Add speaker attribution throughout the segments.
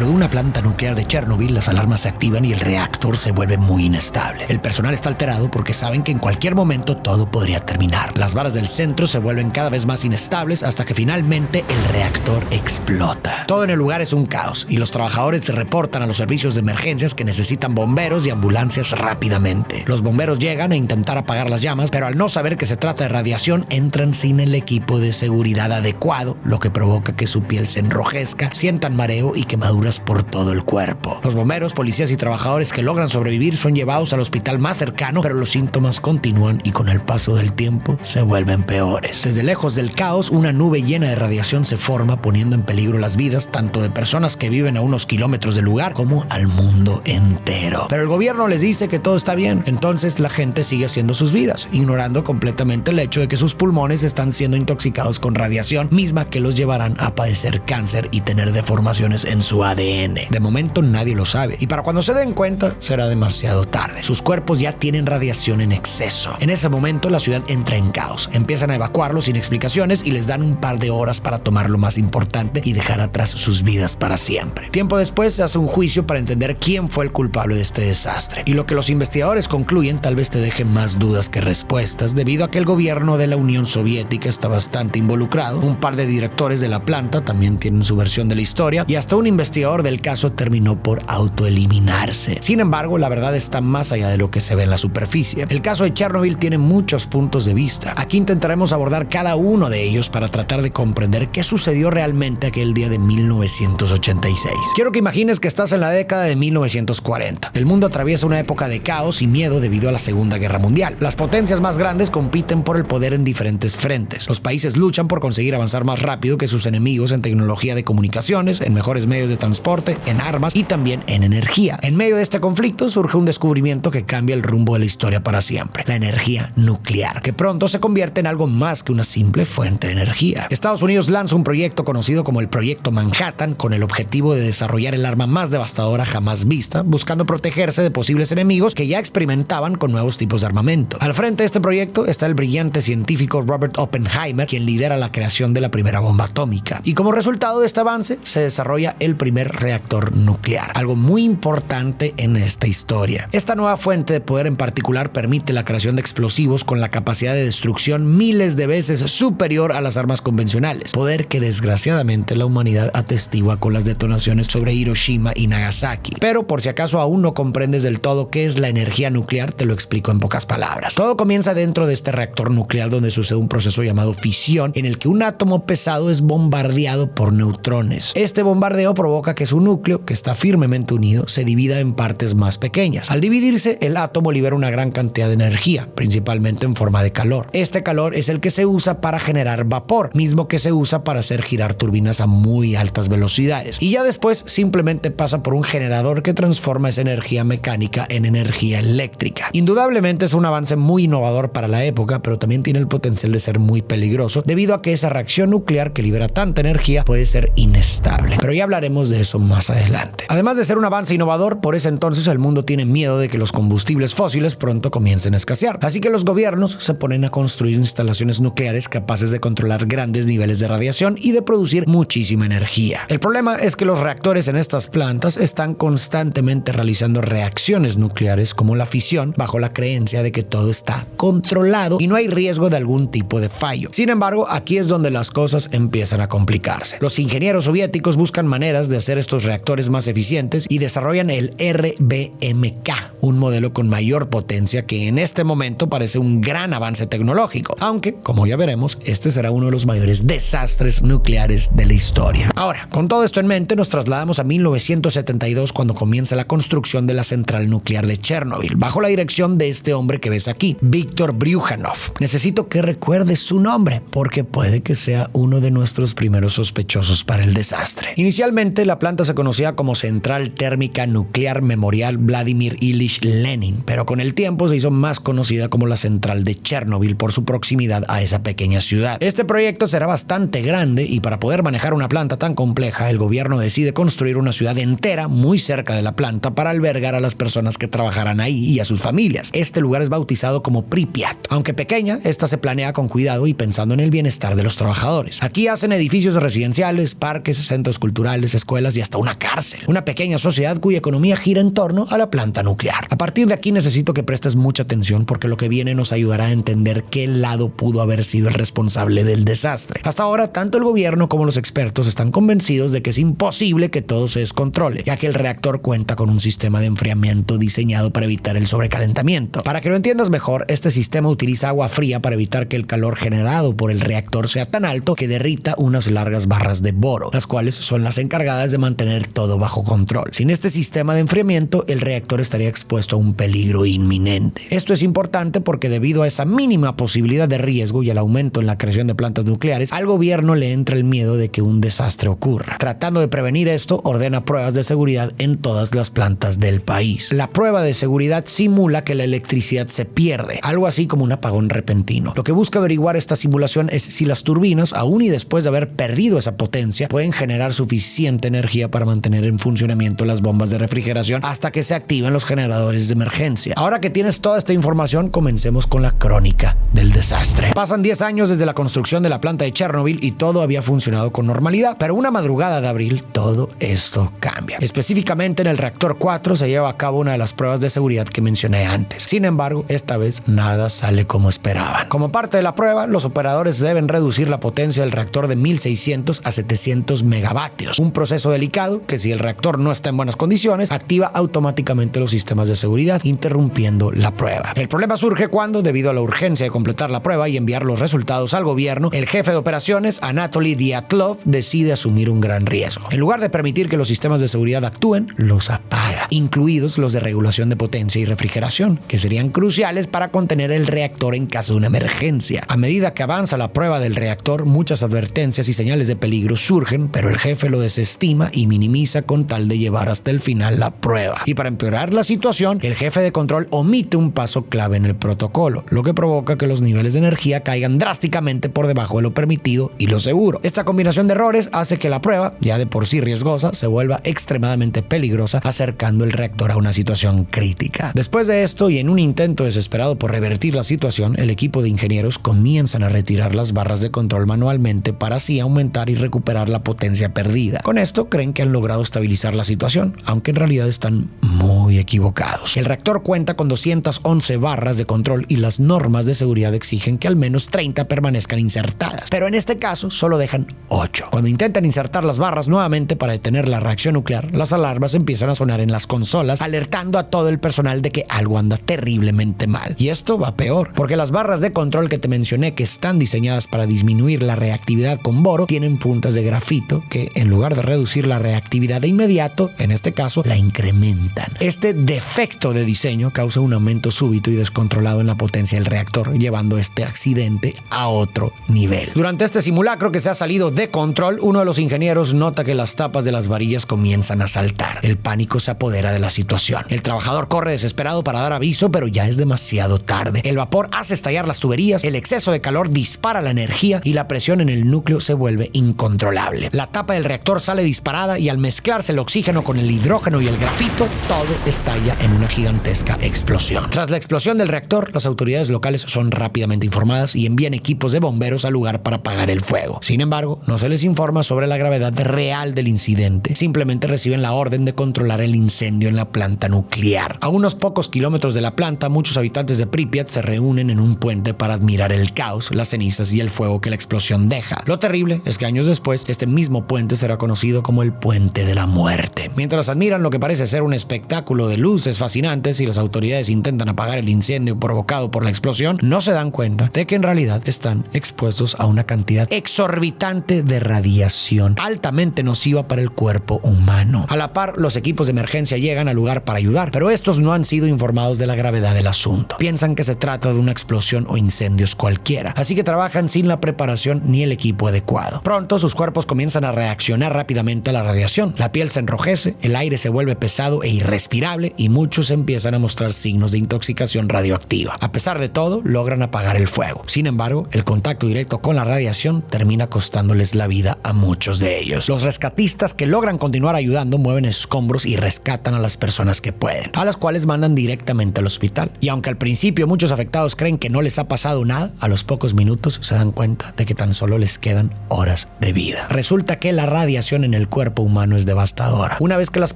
Speaker 1: Dentro de una planta nuclear de Chernobyl, las alarmas se activan y el reactor se vuelve muy inestable. El personal está alterado porque saben que en cualquier momento todo podría terminar. Las varas del centro se vuelven cada vez más inestables hasta que finalmente el reactor explota. Todo en el lugar es un caos y los trabajadores se reportan a los servicios de emergencias que necesitan bomberos y ambulancias rápidamente. Los bomberos llegan a intentar apagar las llamas, pero al no saber que se trata de radiación, entran sin el equipo de seguridad adecuado, lo que provoca que su piel se enrojezca, sientan mareo y quemaduras por todo el cuerpo. Los bomberos, policías y trabajadores que logran sobrevivir son llevados al hospital más cercano, pero los síntomas continúan y con el paso del tiempo se vuelven peores. Desde lejos del caos, una nube llena de radiación se forma, poniendo en peligro las vidas tanto de personas que viven a unos kilómetros del lugar como al mundo entero. Pero el gobierno les dice que todo está bien, entonces la gente sigue haciendo sus vidas, ignorando completamente el hecho de que sus pulmones están siendo intoxicados con radiación, misma que los llevarán a padecer cáncer y tener deformaciones en su ADN. De momento nadie lo sabe, y para cuando se den cuenta será demasiado tarde. Sus cuerpos ya tienen radiación en exceso. En ese momento la ciudad entra en caos. Empiezan a evacuarlos sin explicaciones y les dan un par de horas para tomar lo más importante y dejar atrás sus vidas para siempre. Tiempo después se hace un juicio para entender quién fue el culpable de este desastre. Y lo que los investigadores concluyen tal vez te deje más dudas que respuestas, debido a que el gobierno de la Unión Soviética está bastante involucrado. Un par de directores de la planta también tienen su versión de la historia y hasta un investigador del caso terminó por autoeliminarse. Sin embargo, la verdad está más allá de lo que se ve en la superficie. El caso de Chernobyl tiene muchos puntos de vista. Aquí intentaremos abordar cada uno de ellos para tratar de comprender qué sucedió realmente aquel día de 1986. Quiero que imagines que estás en la década de 1940. El mundo atraviesa una época de caos y miedo debido a la Segunda Guerra Mundial. Las potencias más grandes compiten por el poder en diferentes frentes. Los países luchan por conseguir avanzar más rápido que sus enemigos en tecnología de comunicaciones, en mejores medios de transporte, en armas y también en energía. En medio de este conflicto surge un descubrimiento que cambia el rumbo de la historia para siempre: la energía nuclear, que pronto se convierte en algo más que una simple fuente de energía. Estados Unidos lanza un proyecto conocido como el Proyecto Manhattan con el objetivo de desarrollar el arma más devastadora jamás vista, buscando protegerse de posibles enemigos que ya experimentaban con nuevos tipos de armamento. Al frente de este proyecto está el brillante científico Robert Oppenheimer, quien lidera la creación de la primera bomba atómica. Y como resultado de este avance, se desarrolla el primer reactor nuclear, algo muy importante en esta historia. Esta nueva fuente de poder en particular permite la creación de explosivos con la capacidad de destrucción miles de veces superior a las armas convencionales, poder que desgraciadamente la humanidad atestigua con las detonaciones sobre Hiroshima y Nagasaki. Pero por si acaso aún no comprendes del todo qué es la energía nuclear, te lo explico en pocas palabras. Todo comienza dentro de este reactor nuclear, donde sucede un proceso llamado fisión, en el que un átomo pesado es bombardeado por neutrones. Este bombardeo provoca que su núcleo, que está firmemente unido, se divida en partes más pequeñas. Al dividirse, el átomo libera una gran cantidad de energía, principalmente en forma de calor. Este calor es el que se usa para generar vapor, mismo que se usa para hacer girar turbinas a muy altas velocidades. Y ya después simplemente pasa por un generador que transforma esa energía mecánica en energía eléctrica. Indudablemente es un avance muy innovador para la época, pero también tiene el potencial de ser muy peligroso, debido a que esa reacción nuclear que libera tanta energía puede ser inestable. Pero ya hablaremos de eso más adelante. Además de ser un avance innovador, por ese entonces el mundo tiene miedo de que los combustibles fósiles pronto comiencen a escasear. Así que los gobiernos se ponen a construir instalaciones nucleares capaces de controlar grandes niveles de radiación y de producir muchísima energía. El problema es que los reactores en estas plantas están constantemente realizando reacciones nucleares como la fisión, bajo la creencia de que todo está controlado y no hay riesgo de algún tipo de fallo. Sin embargo, aquí es donde las cosas empiezan a complicarse. Los ingenieros soviéticos buscan maneras de hacer estos reactores más eficientes y desarrollan el RBMK, un modelo con mayor potencia que en este momento parece un gran avance tecnológico, aunque, como ya veremos, este será uno de los mayores desastres nucleares de la historia. Ahora, con todo esto en mente, nos trasladamos a 1972, cuando comienza la construcción de la central nuclear de Chernobyl, bajo la dirección de este hombre que ves aquí, Víctor Bryukhanov. Necesito que recuerdes su nombre, porque puede que sea uno de nuestros primeros sospechosos para el desastre. Inicialmente, la planta se conocía como Central Térmica Nuclear Memorial Vladimir Ilich Lenin, pero con el tiempo se hizo más conocida como la central de Chernobyl por su proximidad a esa pequeña ciudad. Este proyecto será bastante grande y para poder manejar una planta tan compleja, el gobierno decide construir una ciudad entera muy cerca de la planta para albergar a las personas que trabajarán ahí y a sus familias. Este lugar es bautizado como Pripyat. Aunque pequeña, esta se planea con cuidado y pensando en el bienestar de los trabajadores. Aquí hacen edificios residenciales, parques, centros culturales, escuelas y hasta una cárcel. Una pequeña sociedad cuya economía gira en torno a la planta nuclear. A partir de aquí necesito que prestes mucha atención porque lo que viene nos ayudará a entender qué lado pudo haber sido el responsable del desastre. Hasta ahora, tanto el gobierno como los expertos están convencidos de que es imposible que todo se descontrole, ya que el reactor cuenta con un sistema de enfriamiento diseñado para evitar el sobrecalentamiento. Para que lo entiendas mejor, este sistema utiliza agua fría para evitar que el calor generado por el reactor sea tan alto que derrita unas largas barras de boro, las cuales son las encargadas de mantener todo bajo control. Sin este sistema de enfriamiento, el reactor estaría expuesto a un peligro inminente. Esto es importante porque debido a esa mínima posibilidad de riesgo y al aumento en la creación de plantas nucleares, al gobierno le entra el miedo de que un desastre ocurra. Tratando de prevenir esto, ordena pruebas de seguridad en todas las plantas del país. La prueba de seguridad simula que la electricidad se pierde, algo así como un apagón repentino. Lo que busca averiguar esta simulación es si las turbinas, aún y después de haber perdido esa potencia, pueden generar suficiente energía para mantener en funcionamiento las bombas de refrigeración hasta que se activen los generadores de emergencia. Ahora que tienes toda esta información, comencemos con la crónica del desastre. Pasan 10 años desde la construcción de la planta de Chernobyl y todo había funcionado con normalidad, pero una madrugada de abril todo esto cambia. Específicamente en el reactor 4 se lleva a cabo una de las pruebas de seguridad que mencioné antes. Sin embargo, esta vez nada sale como esperaban. Como parte de la prueba, los operadores deben reducir la potencia del reactor de 1600 a 700 megavatios, un proceso delicado que si el reactor no está en buenas condiciones, activa automáticamente los sistemas de seguridad, interrumpiendo la prueba. El problema surge cuando, debido a la urgencia de completar la prueba y enviar los resultados al gobierno, el jefe de operaciones, Anatoly Dyatlov, decide asumir un gran riesgo. En lugar de permitir que los sistemas de seguridad actúen, los apaga, incluidos los de regulación de potencia y refrigeración, que serían cruciales para contener el reactor en caso de una emergencia. A medida que avanza la prueba del reactor, muchas advertencias y señales de peligro surgen, pero el jefe lo desestima y minimiza con tal de llevar hasta el final la prueba. Y para empeorar la situación, el jefe de control omite un paso clave en el protocolo, lo que provoca que los niveles de energía caigan drásticamente por debajo de lo permitido y lo seguro. Esta combinación de errores hace que la prueba, ya de por sí riesgosa, se vuelva extremadamente peligrosa, acercando el reactor a una situación crítica. Después de esto, y en un intento desesperado por revertir la situación, el equipo de ingenieros comienzan a retirar las barras de control manualmente para así aumentar y recuperar la potencia perdida. Con esto creen que han logrado estabilizar la situación, aunque en realidad están muy equivocados. El reactor cuenta con 211 barras de control y las normas de seguridad exigen que al menos 30 permanezcan insertadas, pero en este caso solo dejan 8. Cuando intentan insertar las barras nuevamente para detener la reacción nuclear, las alarmas empiezan a sonar en las consolas, alertando a todo el personal de que algo anda terriblemente mal. Y esto va peor, porque las barras de control que te mencioné, que están diseñadas para disminuir la reactividad con boro, tienen puntas de grafito que, en lugar de reducir la reactividad de inmediato, en este caso, la incrementan. Este defecto de diseño causa un aumento súbito y descontrolado en la potencia del reactor, llevando este accidente a otro nivel. Durante este simulacro que se ha salido de control, uno de los ingenieros nota que las tapas de las varillas comienzan a saltar. El pánico se apodera de la situación. El trabajador corre desesperado para dar aviso, pero ya es demasiado tarde. El vapor hace estallar las tuberías, el exceso de calor dispara la energía y la presión en el núcleo se vuelve incontrolable. La tapa del reactor sale disparada y al mezclarse el oxígeno con el hidrógeno y el grafito, todo estalla en una gigantesca explosión. Tras la explosión del reactor, las autoridades locales son rápidamente informadas y envían equipos de bomberos al lugar para apagar el fuego. Sin embargo, no se les informa sobre la gravedad real del incidente. Simplemente reciben la orden de controlar el incendio en la planta nuclear. A unos pocos kilómetros de la planta, muchos habitantes de Pripyat se reúnen en un puente para admirar el caos, las cenizas y el fuego que la explosión deja. Lo terrible es que años después, este mismo puente será conocido como el Puente de la Muerte. Mientras admiran lo que parece ser un espectáculo de luces fascinantes y las autoridades intentan apagar el incendio provocado por la explosión, no se dan cuenta de que en realidad están expuestos a una cantidad exorbitante de radiación altamente nociva para el cuerpo humano. A la par, los equipos de emergencia llegan al lugar para ayudar, pero estos no han sido informados de la gravedad del asunto. Piensan que se trata de una explosión o incendios cualquiera, así que trabajan sin la preparación ni el equipo adecuado. Pronto sus cuerpos comienzan a reaccionar rápidamente a la radiación. La piel se enrojece, el aire se vuelve pesado e irrespirable y muchos empiezan a mostrar signos de intoxicación radioactiva. A pesar de todo, logran apagar el fuego. Sin embargo, el contacto directo con la radiación termina costándoles la vida a muchos de ellos. Los rescatistas que logran continuar ayudando mueven escombros y rescatan a las personas que pueden, a las cuales mandan directamente al hospital. Y aunque al principio muchos afectados creen que no les ha pasado nada, a los pocos minutos se dan cuenta de que tan solo les quedan horas de vida. Resulta que la radiación en el cuerpo cuerpo humano es devastadora. Una vez que las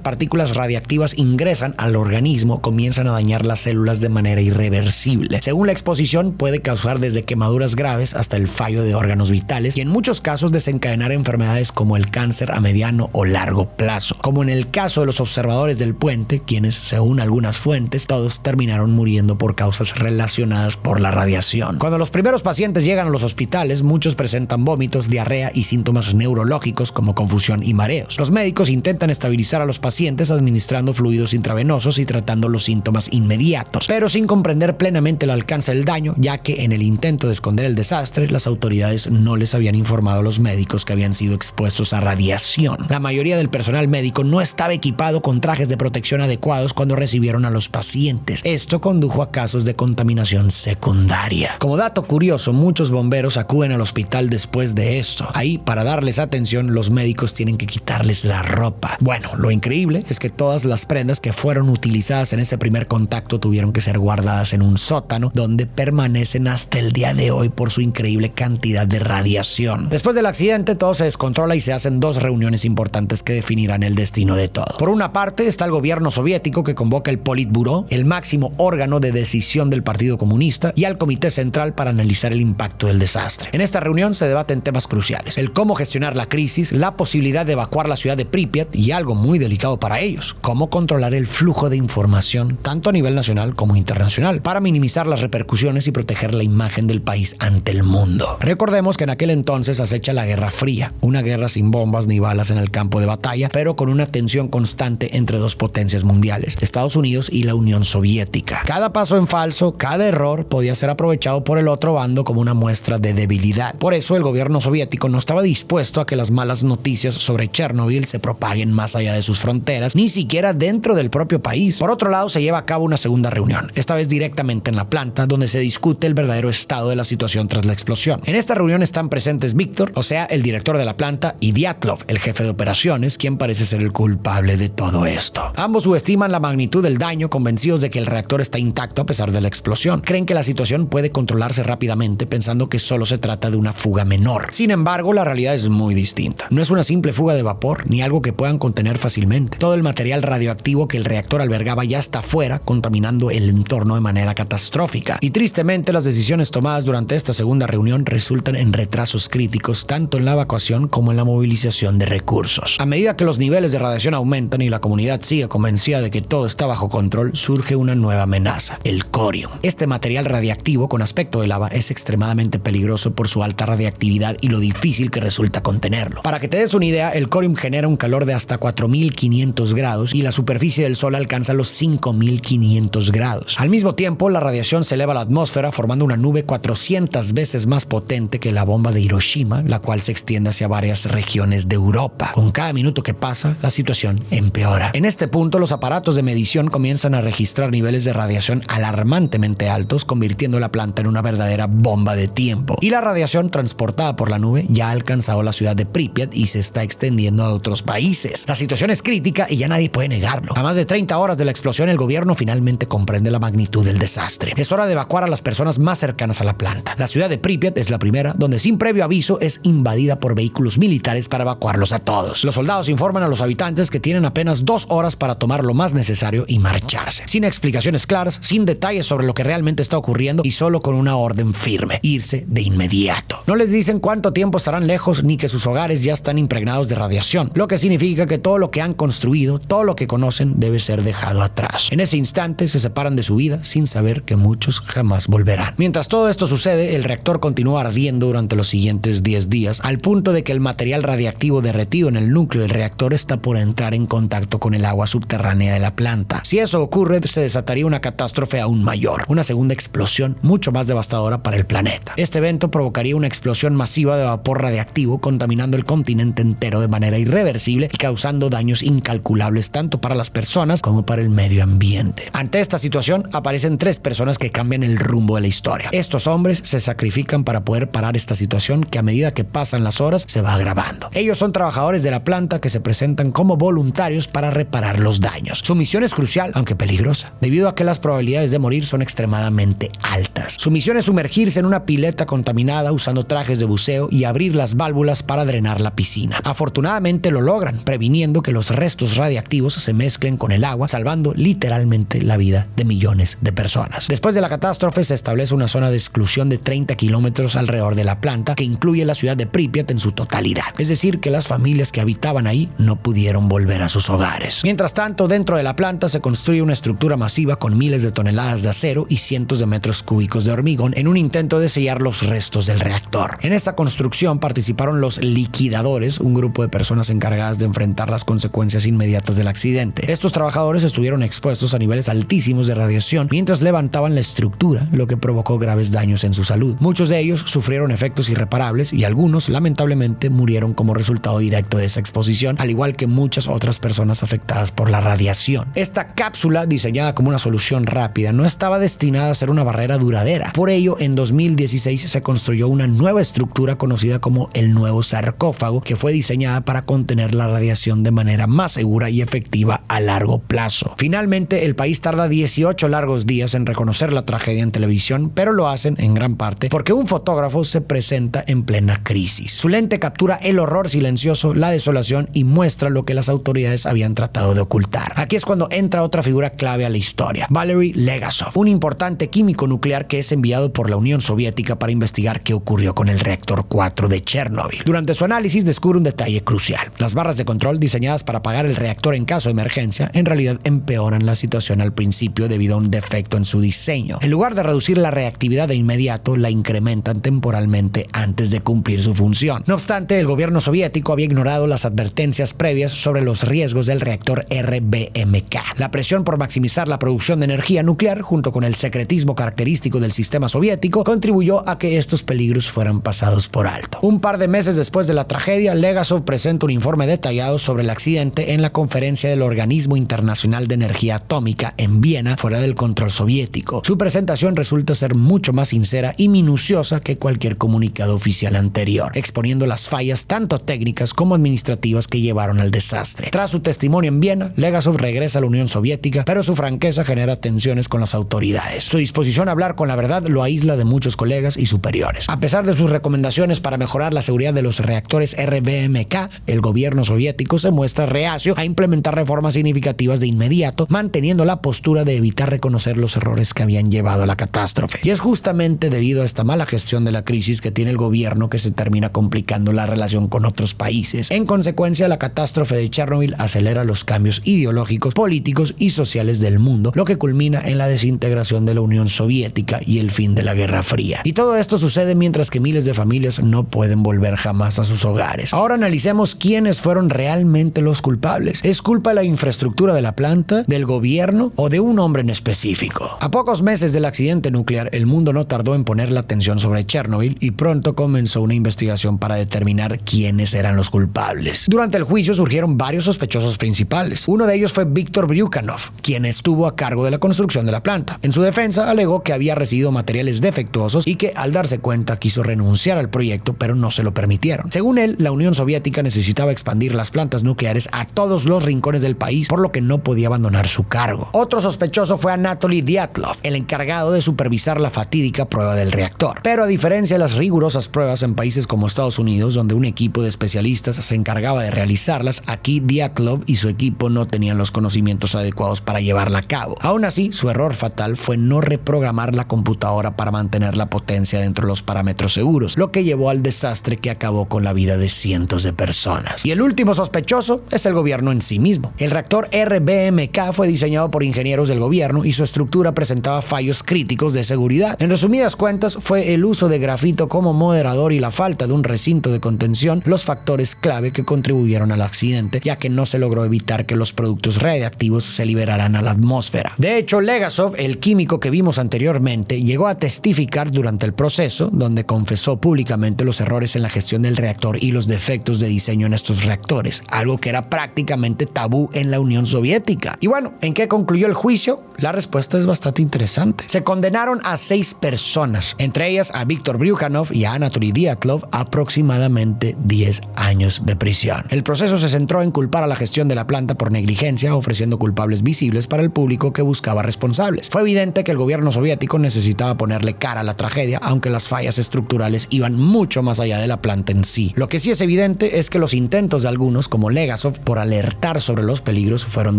Speaker 1: partículas radiactivas ingresan al organismo, comienzan a dañar las células de manera irreversible. Según la exposición, puede causar desde quemaduras graves hasta el fallo de órganos vitales y en muchos casos desencadenar enfermedades como el cáncer a mediano o largo plazo. Como en el caso de los observadores del puente, quienes, según algunas fuentes, todos terminaron muriendo por causas relacionadas por la radiación. Cuando los primeros pacientes llegan a los hospitales, muchos presentan vómitos, diarrea y síntomas neurológicos como confusión y mareos. Los médicos intentan estabilizar a los pacientes administrando fluidos intravenosos y tratando los síntomas inmediatos, pero sin comprender plenamente el alcance del daño, ya que en el intento de esconder el desastre, las autoridades no les habían informado a los médicos que habían sido expuestos a radiación. La mayoría del personal médico no estaba equipado con trajes de protección adecuados cuando recibieron a los pacientes. Esto condujo a casos de contaminación secundaria. Como dato curioso, muchos bomberos acuden al hospital después de esto. Ahí, para darles atención, los médicos tienen que quitarles la ropa. Bueno, lo increíble es que todas las prendas que fueron utilizadas en ese primer contacto tuvieron que ser guardadas en un sótano, donde permanecen hasta el día de hoy por su increíble cantidad de radiación. Después del accidente, todo se descontrola y se hacen dos reuniones importantes que definirán el destino de todo. Por una parte está el gobierno soviético, que convoca el Politburó, el máximo órgano de decisión del Partido Comunista, y al Comité Central para analizar el impacto del desastre. En esta reunión se debaten temas cruciales: el cómo gestionar la crisis, la posibilidad de evacuar la ciudad de Pripyat y algo muy delicado para ellos, cómo controlar el flujo de información tanto a nivel nacional como internacional para minimizar las repercusiones y proteger la imagen del país ante el mundo. Recordemos que en aquel entonces acecha la Guerra Fría, una guerra sin bombas ni balas en el campo de batalla, pero con una tensión constante entre dos potencias mundiales, Estados Unidos y la Unión Soviética. Cada paso en falso, cada error podía ser aprovechado por el otro bando como una muestra de debilidad. Por eso el gobierno soviético no estaba dispuesto a que las malas noticias sobre Chernobyl se propaguen más allá de sus fronteras, ni siquiera dentro del propio país. Por otro lado, se lleva a cabo una segunda reunión, esta vez directamente en la planta, donde se discute el verdadero estado de la situación tras la explosión. En esta reunión están presentes Víctor, o sea, el director de la planta, y Dyatlov, el jefe de operaciones, quien parece ser el culpable de todo esto. Ambos subestiman la magnitud del daño, convencidos de que el reactor está intacto a pesar de la explosión. Creen que la situación puede controlarse rápidamente, pensando que solo se trata de una fuga menor. Sin embargo, la realidad es muy distinta. No es una simple fuga de vapor, ni algo que puedan contener fácilmente. Todo el material radioactivo que el reactor albergaba ya está fuera, contaminando el entorno de manera catastrófica. Y tristemente, las decisiones tomadas durante esta segunda reunión resultan en retrasos críticos, tanto en la evacuación como en la movilización de recursos. A medida que los niveles de radiación aumentan y la comunidad sigue convencida de que todo está bajo control, surge una nueva amenaza: el corium. Este material radiactivo con aspecto de lava es extremadamente peligroso por su alta radiactividad y lo difícil que resulta contenerlo. Para que te des una idea, el corium genera un calor de hasta 4500 grados y la superficie del Sol alcanza los 5500 grados. Al mismo tiempo, la radiación se eleva a la atmósfera formando una nube 400 veces más potente que la bomba de Hiroshima, la cual se extiende hacia varias regiones de Europa. Con cada minuto que pasa, la situación empeora. En este punto, los aparatos de medición comienzan a registrar niveles de radiación alarmantemente altos, convirtiendo la planta en una verdadera bomba de tiempo. Y la radiación transportada por la nube ya ha alcanzado la ciudad de Pripyat y se está extendiendo a otros países. La situación es crítica y ya nadie puede negarlo. A más de 30 horas de la explosión, el gobierno finalmente comprende la magnitud del desastre. Es hora de evacuar a las personas más cercanas a la planta. La ciudad de Pripyat es la primera donde, sin previo aviso, es invadida por vehículos militares para evacuarlos a todos. Los soldados informan a los habitantes que tienen apenas 2 horas para tomar lo más necesario y marcharse, sin explicaciones claras, sin detalles sobre lo que realmente está ocurriendo y solo con una orden firme: irse de inmediato. No les dicen cuánto tiempo estarán lejos ni que sus hogares ya están impregnados de radiación, lo que significa que todo lo que han construido, todo lo que conocen, debe ser dejado atrás. En ese instante se separan de su vida sin saber que muchos jamás volverán. Mientras todo esto sucede, el reactor continúa ardiendo durante los siguientes 10 días, al punto de que el material radiactivo derretido en el núcleo del reactor está por entrar en contacto con el agua subterránea de la planta. Si eso ocurre, se desataría una catástrofe aún mayor, una segunda explosión mucho más devastadora para el planeta. Este evento provocaría una explosión masiva de vapor radiactivo, contaminando el continente entero de manera irreversible y causando daños incalculables tanto para las personas como para el medio ambiente. Ante esta situación, aparecen 3 personas que cambian el rumbo de la historia. Estos hombres se sacrifican para poder parar esta situación que, a medida que pasan las horas, se va agravando. Ellos son trabajadores de la planta que se presentan como voluntarios para reparar los daños. Su misión es crucial, aunque peligrosa, debido a que las probabilidades de morir morir son extremadamente altas. Su misión es sumergirse en una pileta contaminada usando trajes de buceo y abrir las válvulas para drenar la piscina. Afortunadamente lo logran, previniendo que los restos radiactivos se mezclen con el agua, salvando literalmente la vida de millones de personas. Después de la catástrofe se establece una zona de exclusión de 30 kilómetros alrededor de la planta que incluye la ciudad de Pripyat en su totalidad. Es decir, que las familias que habitaban ahí no pudieron volver a sus hogares. Mientras tanto, dentro de la planta se construye una estructura masiva con miles de toneladas de acero y cientos de metros cúbicos de hormigón en un intento de sellar los restos del reactor. En esta construcción participaron los liquidadores, un grupo de personas encargadas de enfrentar las consecuencias inmediatas del accidente. Estos trabajadores estuvieron expuestos a niveles altísimos de radiación mientras levantaban la estructura, lo que provocó graves daños en su salud. Muchos de ellos sufrieron efectos irreparables y algunos, lamentablemente, murieron como resultado directo de esa exposición, al igual que muchas otras personas afectadas por la radiación. Esta cápsula, diseñada como una solución rápida, no estaba destinada a ser una barrera duradera. Por ello, en 2016 se construyó una nueva estructura conocida como el nuevo sarcófago, que fue diseñada para contener la radiación de manera más segura y efectiva a largo plazo. Finalmente, el país tarda 18 largos días en reconocer la tragedia en televisión, pero lo hacen en gran parte porque un fotógrafo se presenta en plena crisis. Su lente captura el horror silencioso, la desolación y muestra lo que las autoridades habían tratado de ocultar. Aquí es cuando entra otra figura clave a la historia, Valery Legasov, un importante químico nuclear que es enviado por la Unión Soviética para investigar qué ocurrió con el reactor 4 de Chernobyl. Durante su análisis descubre un detalle crucial. Las barras de control diseñadas para apagar el reactor en caso de emergencia en realidad empeoran la situación al principio debido a un defecto en su diseño. En lugar de reducir la reactividad de inmediato, la incrementan temporalmente antes de cumplir su función. No obstante, el gobierno soviético había ignorado las advertencias previas sobre los riesgos del reactor RBMK. La presión por maximizar la producción de energía nuclear, junto con el secretismo característico del sistema soviético, contribuyó a que estos peligros fueran pasados por alto. Un par de meses después de la tragedia, Legasov presenta un informe detallado sobre el accidente en la conferencia del Organismo Internacional de Energía Atómica en Viena, fuera del control soviético. Su presentación resulta ser mucho más sincera y minuciosa que cualquier comunicado oficial anterior, exponiendo las fallas tanto técnicas como administrativas que llevaron al desastre. Tras su testimonio en Viena, Legasov regresa a la Unión Soviética, pero su franqueza genera tensiones con las autoridades. Su disposición a hablar con la verdad lo aísla de muchos colegas y superiores. A pesar de sus recomendaciones para mejorar la seguridad de los reactores RBMK, el gobierno soviético se muestra reacio a implementar reformas significativas de inmediato, manteniendo la postura de evitar reconocer los errores que habían llevado a la catástrofe. Y es justamente debido a esta mala gestión de la crisis que tiene el gobierno que se termina complicando la relación con otros países. En consecuencia, la catástrofe de Chernobyl acelera los cambios ideológicos, políticos y sociales del mundo, lo que culmina en la desintegración de la Unión Soviética y el fin de la Guerra Fría. Y todo esto sucede mientras que miles de familias no pueden volver jamás a sus hogares. Ahora analicemos quiénes fueron realmente los culpables. ¿Es culpa de la infraestructura de la planta, del gobierno o de un hombre en específico? A pocos meses del accidente nuclear, el mundo no tardó en poner la atención sobre Chernobyl y pronto comenzó una investigación para determinar quiénes eran los culpables. Durante el juicio surgieron varios sospechosos principales. Uno de ellos fue Viktor Bryukhanov, quien estuvo a cargo de la construcción de la planta. En su defensa, alegó que había recibido materiales defectuosos y que, al darse cuenta, quiso renunciar al proyecto, pero no se lo permitieron. Según él, la Unión Soviética necesitaba expandir las plantas nucleares a todos los rincones del país, por lo que no podía abandonar su cargo. Otro sospechoso fue Anatoly Dyatlov, el encargado de supervisar la fatídica prueba del reactor. Pero a diferencia de las rigurosas pruebas en países como Estados Unidos, donde un equipo de especialistas se encargaba de realizarlas, aquí Dyatlov y su equipo no tenían los conocimientos adecuados para llevarla a cabo. Aún así, su error fatal fue no reprogramar la computadora para mantener la potencia dentro de los parámetros seguros, lo que llevó al desastre que acabó con la vida de cientos de personas. Y el último sospechoso es el gobierno en sí mismo. El reactor RBMK fue diseñado por ingenieros del gobierno y su estructura presentaba fallos críticos de seguridad. En resumidas cuentas, fue el uso de grafito como moderador y la falta de un recinto de contención los factores clave que contribuyeron al accidente, ya que no se logró evitar que los productos radiactivos se liberaran a la atmósfera. De hecho, Legasov, el químico que vimos anteriormente, llegó a testificar durante el proceso, donde confesó públicamente los errores en la gestión del reactor y los defectos de diseño en estos reactores, algo que era prácticamente tabú en la Unión Soviética. Y bueno, ¿en qué concluyó el juicio? La respuesta es bastante interesante. Se condenaron a 6 personas, entre ellas a Viktor Bryukhanov y a Anatoly Dyatlov, aproximadamente 10 años de prisión. El proceso se centró en culpar a la gestión de la planta por negligencia, ofreciendo culpables visibles para el público que buscaba responsables. inestables. Fue evidente que el gobierno soviético necesitaba ponerle cara a la tragedia, aunque las fallas estructurales iban mucho más allá de la planta en sí. Lo que sí es evidente es que los intentos de algunos, como Legasov, por alertar sobre los peligros fueron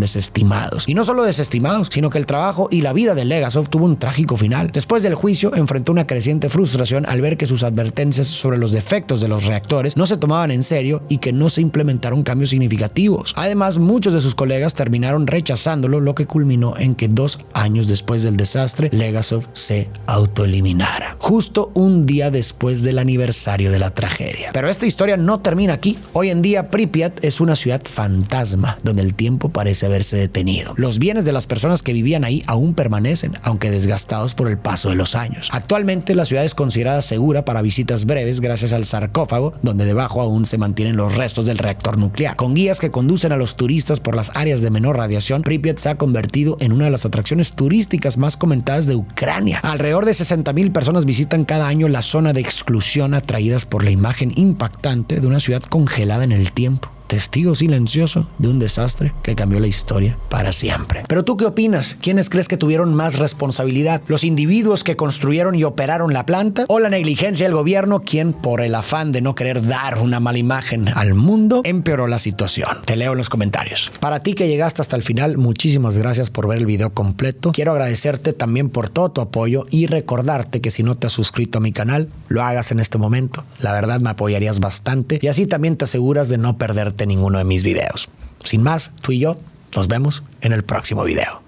Speaker 1: desestimados. Y no solo desestimados, sino que el trabajo y la vida de Legasov tuvo un trágico final. Después del juicio, enfrentó una creciente frustración al ver que sus advertencias sobre los defectos de los reactores no se tomaban en serio y que no se implementaron cambios significativos. Además, muchos de sus colegas terminaron rechazándolo, lo que culminó en que 2 años después del desastre, Legasov se autoeliminara, justo un día después del aniversario de la tragedia. Pero esta historia no termina aquí. Hoy en día, Pripyat es una ciudad fantasma, donde el tiempo parece haberse detenido. Los bienes de las personas que vivían ahí aún permanecen, aunque desgastados por el paso de los años. Actualmente, la ciudad es considerada segura para visitas breves gracias al sarcófago, donde debajo aún se mantienen los restos del reactor nuclear. Con guías que conducen a los turistas por las áreas de menor radiación, Pripyat se ha convertido en una de las atracciones turísticas más comentadas de Ucrania. Alrededor de 60,000 personas visitan cada año la zona de exclusión, atraídas por la imagen impactante de una ciudad congelada en el tiempo. Testigo silencioso de un desastre que cambió la historia para siempre. Pero ¿tú qué opinas? ¿Quiénes crees que tuvieron más responsabilidad? ¿Los individuos que construyeron y operaron la planta? ¿O la negligencia del gobierno, quien por el afán de no querer dar una mala imagen al mundo, empeoró la situación? Te leo en los comentarios. Para ti que llegaste hasta el final, muchísimas gracias por ver el video completo. Quiero agradecerte también por todo tu apoyo y recordarte que si no te has suscrito a mi canal, lo hagas en este momento. La verdad me apoyarías bastante y así también te aseguras de no perderte ninguno de mis videos. Sin más, tú y yo nos vemos en el próximo video.